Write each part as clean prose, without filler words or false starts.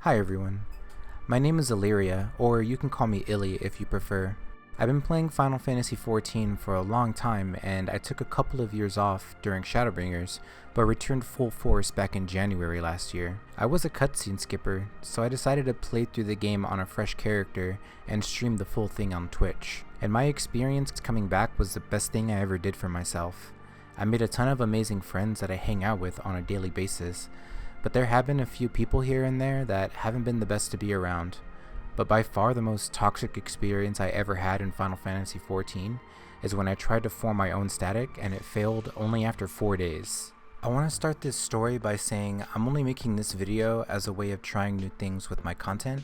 Hi everyone, my name is Illyria, or you can call me Illy if you prefer. I've been playing Final Fantasy XIV for a long time, and I took a couple of years off during Shadowbringers, but returned full force back in January last year. I was a cutscene skipper, so I decided to play through the game on a fresh character and stream the full thing on Twitch. And my experience coming back was the best thing I ever did for myself. I made a ton of amazing friends that I hang out with on a daily basis, but there have been a few people here and there that haven't been the best to be around. But by far the most toxic experience I ever had in Final Fantasy XIV is when I tried to form my own static and it failed only after 4 days. I want to start this story by saying I'm only making this video as a way of trying new things with my content,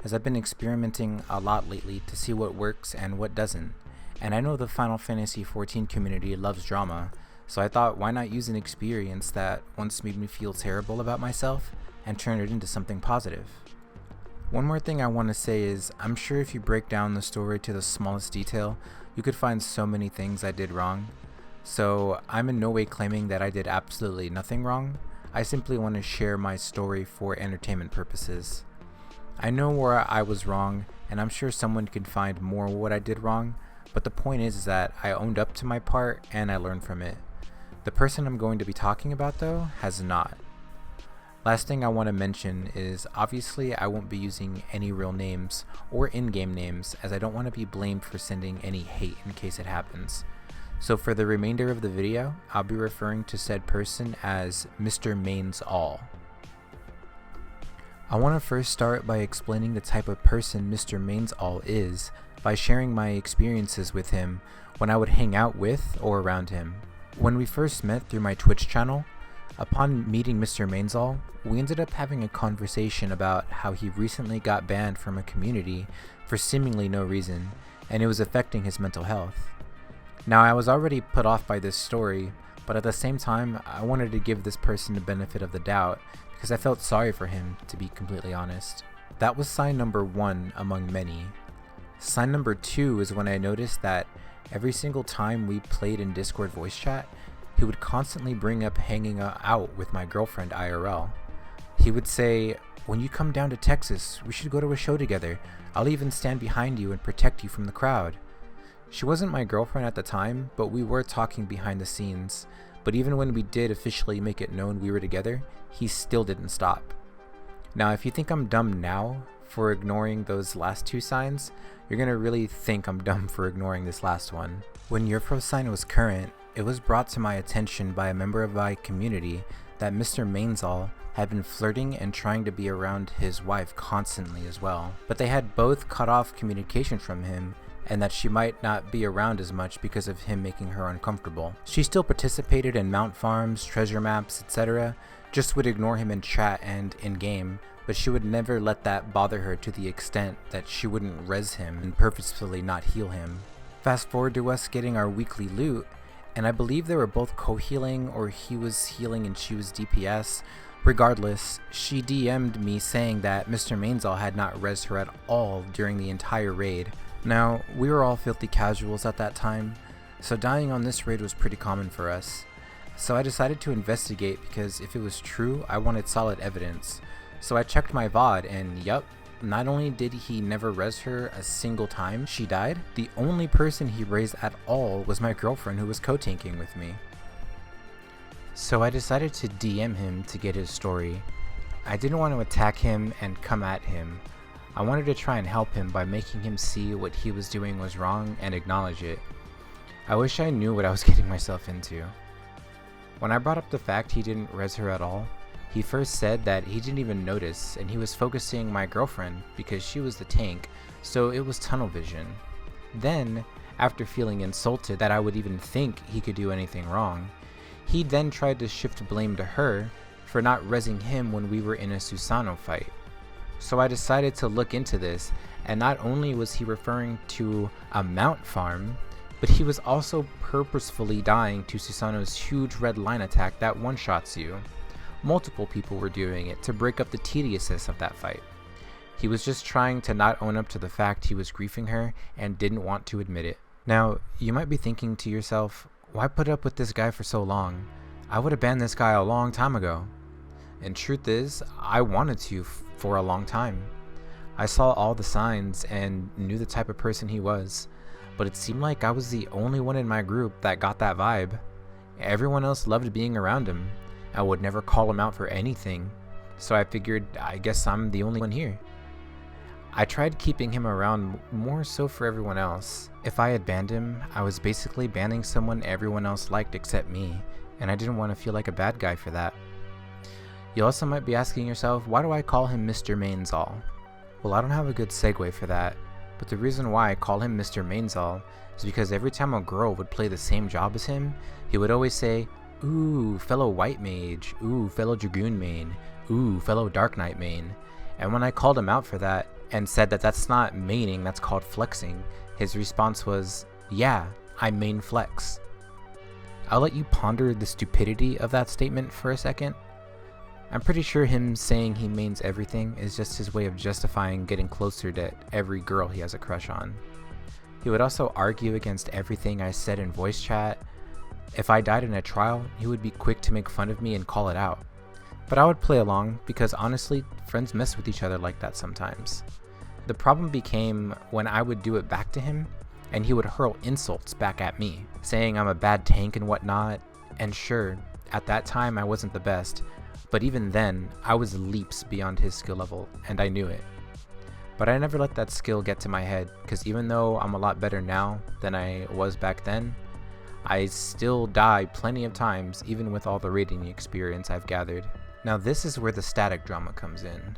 as I've been experimenting a lot lately to see what works and what doesn't. And I know the Final Fantasy XIV community loves drama, so I thought why not use an experience that once made me feel terrible about myself and turn it into something positive. One more thing I want to say is, I'm sure if you break down the story to the smallest detail, you could find so many things I did wrong. So I'm in no way claiming that I did absolutely nothing wrong. I simply want to share my story for entertainment purposes. I know where I was wrong, and I'm sure someone can find more what I did wrong, but the point is that I owned up to my part and I learned from it. The person I'm going to be talking about though has not. Last thing I want to mention is obviously I won't be using any real names or in-game names, as I don't want to be blamed for sending any hate in case it happens. So for the remainder of the video, I'll be referring to said person as Mr. Mains All. I want to first start by explaining the type of person Mr. Mains All is by sharing my experiences with him when I would hang out with or around him. When we first met through my Twitch channel, upon meeting Mr. Mainsall, we ended up having a conversation about how he recently got banned from a community for seemingly no reason, and it was affecting his mental health. Now, I was already put off by this story, but at the same time, I wanted to give this person the benefit of the doubt because I felt sorry for him, to be completely honest. That was sign number 1 among many. Sign number 2 is when I noticed that every single time we played in Discord voice chat, he would constantly bring up hanging out with my girlfriend IRL. He would say, "When you come down to Texas, we should go to a show together. I'll even stand behind you and protect you from the crowd." She wasn't my girlfriend at the time, but we were talking behind the scenes. But even when we did officially make it known we were together, he still didn't stop. Now, if you think I'm dumb now for ignoring those last 2 signs, you're gonna really think I'm dumb for ignoring this last one. When your pro sign was current, it was brought to my attention by a member of my community that Mr. Mainsall had been flirting and trying to be around his wife constantly as well. But they had both cut off communication from him, and that she might not be around as much because of him making her uncomfortable. She still participated in mount farms, treasure maps, etc., just would ignore him in chat and in-game, but she would never let that bother her to the extent that she wouldn't res him and purposefully not heal him. Fast forward to us getting our weekly loot, and I believe they were both co-healing, or he was healing and she was DPS. Regardless, she DM'd me saying that Mr. Mainsall had not resed her at all during the entire raid. Now, we were all filthy casuals at that time, so dying on this raid was pretty common for us. So I decided to investigate because if it was true, I wanted solid evidence. So I checked my VOD and yup, not only did he never res her a single time she died, the only person he raised at all was my girlfriend who was co-tanking with me. So I decided to DM him to get his story. I didn't want to attack him and come at him. I wanted to try and help him by making him see what he was doing was wrong and acknowledge it. I wish I knew what I was getting myself into. When I brought up the fact he didn't res her at all, he first said that he didn't even notice and he was focusing my girlfriend because she was the tank, so it was tunnel vision. Then, after feeling insulted that I would even think he could do anything wrong, he then tried to shift blame to her for not resing him when we were in a Susano fight. So I decided to look into this, and not only was he referring to a mount farm, but he was also purposefully dying to Susano's huge red line attack that one-shots you. Multiple people were doing it to break up the tediousness of that fight. He was just trying to not own up to the fact he was griefing her and didn't want to admit it. Now, you might be thinking to yourself, why put up with this guy for so long? I would have banned this guy a long time ago. And truth is, I wanted to for a long time. I saw all the signs and knew the type of person he was, but it seemed like I was the only one in my group that got that vibe. Everyone else loved being around him. I would never call him out for anything, so I figured I guess I'm the only one here. I tried keeping him around more so for everyone else. If I had banned him, I was basically banning someone everyone else liked except me, and I didn't want to feel like a bad guy for that. You also might be asking yourself, why do I call him Mr. Mainsall? Well, I don't have a good segue for that, but the reason why I call him Mr. Mainsall is because every time a girl would play the same job as him, he would always say, "Ooh, fellow white mage, ooh, fellow dragoon main, ooh, fellow dark knight main." And when I called him out for that, and said that that's not maining, that's called flexing, his response was, "Yeah, I main flex." I'll let you ponder the stupidity of that statement for a second. I'm pretty sure him saying he mains everything is just his way of justifying getting closer to every girl he has a crush on. He would also argue against everything I said in voice chat. If I died in a trial, he would be quick to make fun of me and call it out. But I would play along because honestly, friends mess with each other like that sometimes. The problem became when I would do it back to him, and he would hurl insults back at me, saying I'm a bad tank and whatnot. And sure, at that time I wasn't the best, but even then, I was leaps beyond his skill level, and I knew it. But I never let that skill get to my head, because even though I'm a lot better now than I was back then, I still die plenty of times, even with all the raiding experience I've gathered. Now this is where the static drama comes in.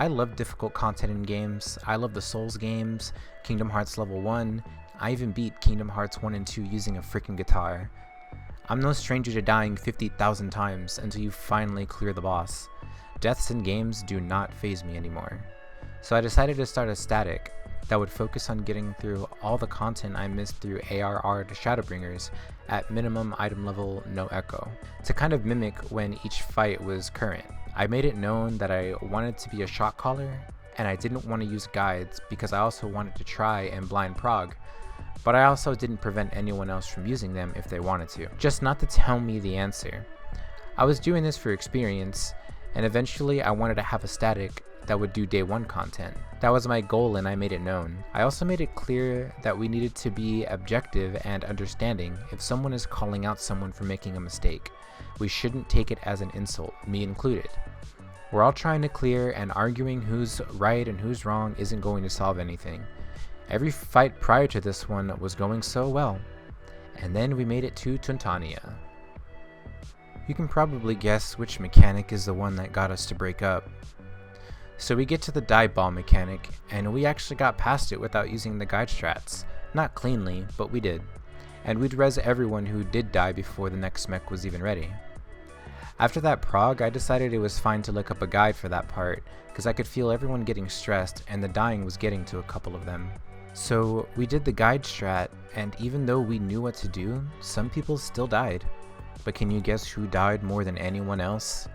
I love difficult content in games. I love the Souls games, Kingdom Hearts level 1. I even beat Kingdom Hearts 1 and 2 using a freaking guitar. I'm no stranger to dying 50,000 times until you finally clear the boss. Deaths in games do not faze me anymore. So I decided to start a static that would focus on getting through all the content I missed through ARR to Shadowbringers at minimum item level no echo, to kind of mimic when each fight was current. I made it known that I wanted to be a shot caller, and I didn't want to use guides because I also wanted to try and blind prog, but I also didn't prevent anyone else from using them if they wanted to, just not to tell me the answer. I was doing this for experience, and eventually I wanted to have a static that would do day 1 content. That was my goal, and I made it known. I also made it clear that we needed to be objective and understanding. If someone is calling out someone for making a mistake, we shouldn't take it as an insult, me included. We're all trying to clear, and arguing who's right and who's wrong isn't going to solve anything. Every fight prior to this one was going so well, and then we made it to Tuntania. You can probably guess which mechanic is the one that got us to break up. So we get to the dive ball mechanic, and we actually got past it without using the guide strats. Not cleanly, but we did. And we'd res everyone who did die before the next mech was even ready. After that prog, I decided it was fine to look up a guide for that part, because I could feel everyone getting stressed and the dying was getting to a couple of them. So we did the guide strat, and even though we knew what to do, some people still died. But can you guess who died more than anyone else?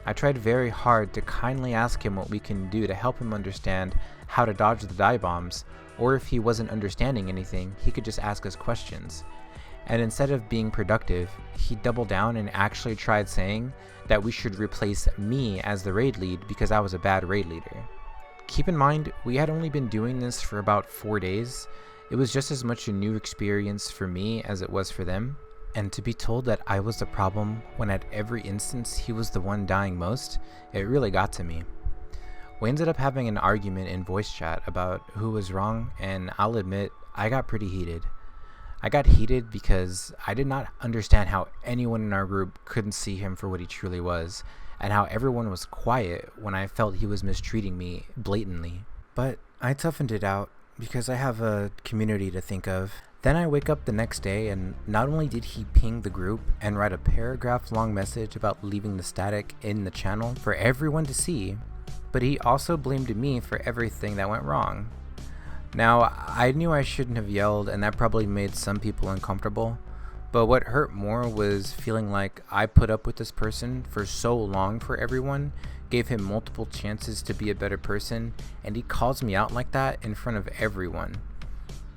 I tried very hard to kindly ask him what we can do to help him understand how to dodge the dive bombs, or if he wasn't understanding anything, he could just ask us questions. And instead of being productive, he doubled down and actually tried saying that we should replace me as the raid lead because I was a bad raid leader. Keep in mind, we had only been doing this for about 4 days. It was just as much a new experience for me as it was for them. And to be told that I was the problem when at every instance he was the one dying most, it really got to me. We ended up having an argument in voice chat about who was wrong, and I'll admit, I got pretty heated. I got heated because I did not understand how anyone in our group couldn't see him for what he truly was, and how everyone was quiet when I felt he was mistreating me blatantly. But I toughened it out because I have a community to think of. Then I wake up the next day, and not only did he ping the group and write a paragraph-long message about leaving the static in the channel for everyone to see, but he also blamed me for everything that went wrong. Now, I knew I shouldn't have yelled, and that probably made some people uncomfortable, but what hurt more was feeling like I put up with this person for so long for everyone, gave him multiple chances to be a better person, and he calls me out like that in front of everyone.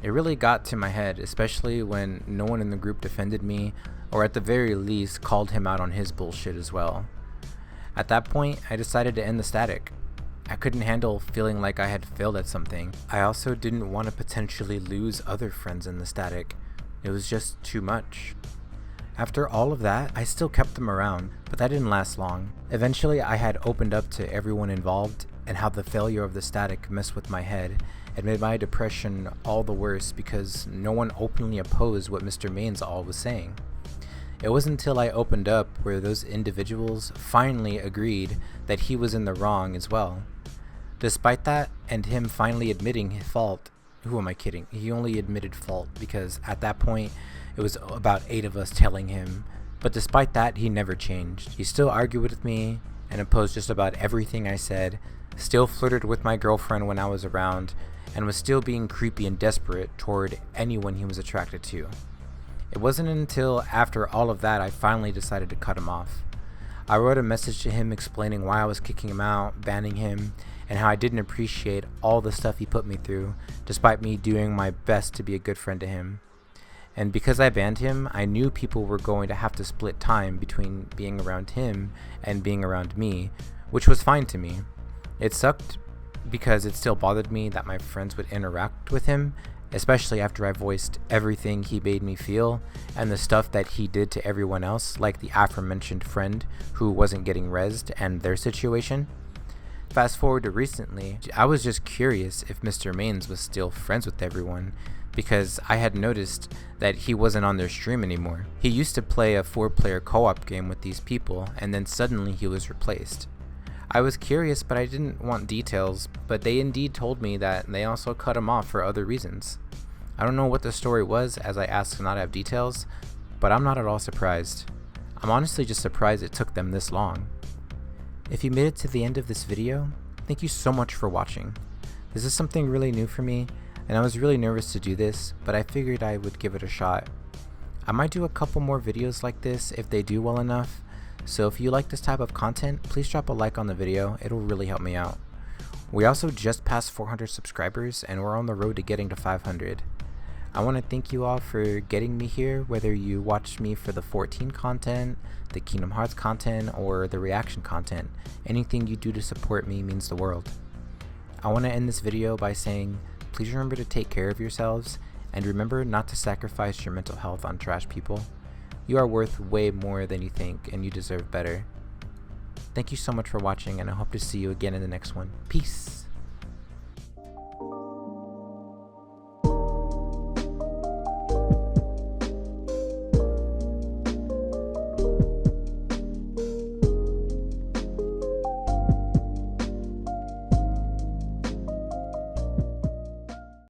It really got to my head, especially when no one in the group defended me, or at the very least called him out on his bullshit as well. At that point, I decided to end the static. I couldn't handle feeling like I had failed at something. I also didn't want to potentially lose other friends in the static. It was just too much. After all of that, I still kept them around, but that didn't last long. Eventually, I had opened up to everyone involved and how the failure of the static messed with my head and made my depression all the worse because no one openly opposed what Mr. Mainsall was saying. It wasn't until I opened up where those individuals finally agreed that he was in the wrong as well. Despite that, and him finally admitting his fault, who am I kidding? He only admitted fault because at that point, it was about 8 of us telling him. But despite that, he never changed. He still argued with me and opposed just about everything I said, still flirted with my girlfriend when I was around, and was still being creepy and desperate toward anyone he was attracted to. It wasn't until after all of that I finally decided to cut him off. I wrote a message to him explaining why I was kicking him out, banning him, and how I didn't appreciate all the stuff he put me through, despite me doing my best to be a good friend to him. And because I banned him, I knew people were going to have to split time between being around him and being around me, which was fine to me. It sucked because it still bothered me that my friends would interact with him, especially after I voiced everything he made me feel and the stuff that he did to everyone else, like the aforementioned friend who wasn't getting rezzed and their situation. Fast forward to recently, I was just curious if Mr. Mains was still friends with everyone because I had noticed that he wasn't on their stream anymore. He used to play a 4-player co-op game with these people and then suddenly he was replaced. I was curious, but I didn't want details, but they indeed told me that they also cut him off for other reasons. I don't know what the story was as I asked to not have details, but I'm not at all surprised. I'm honestly just surprised it took them this long. If you made it to the end of this video, thank you so much for watching. This is something really new for me, and I was really nervous to do this, but I figured I would give it a shot. I might do a couple more videos like this if they do well enough, so if you like this type of content, please drop a like on the video, it'll really help me out. We also just passed 400 subscribers and we're on the road to getting to 500. I want to thank you all for getting me here, whether you watched me for the 14 content, the Kingdom Hearts content, or the reaction content. Anything you do to support me means the world. I want to end this video by saying, please remember to take care of yourselves, and remember not to sacrifice your mental health on trash people. You are worth way more than you think, and you deserve better. Thank you so much for watching, and I hope to see you again in the next one. Peace!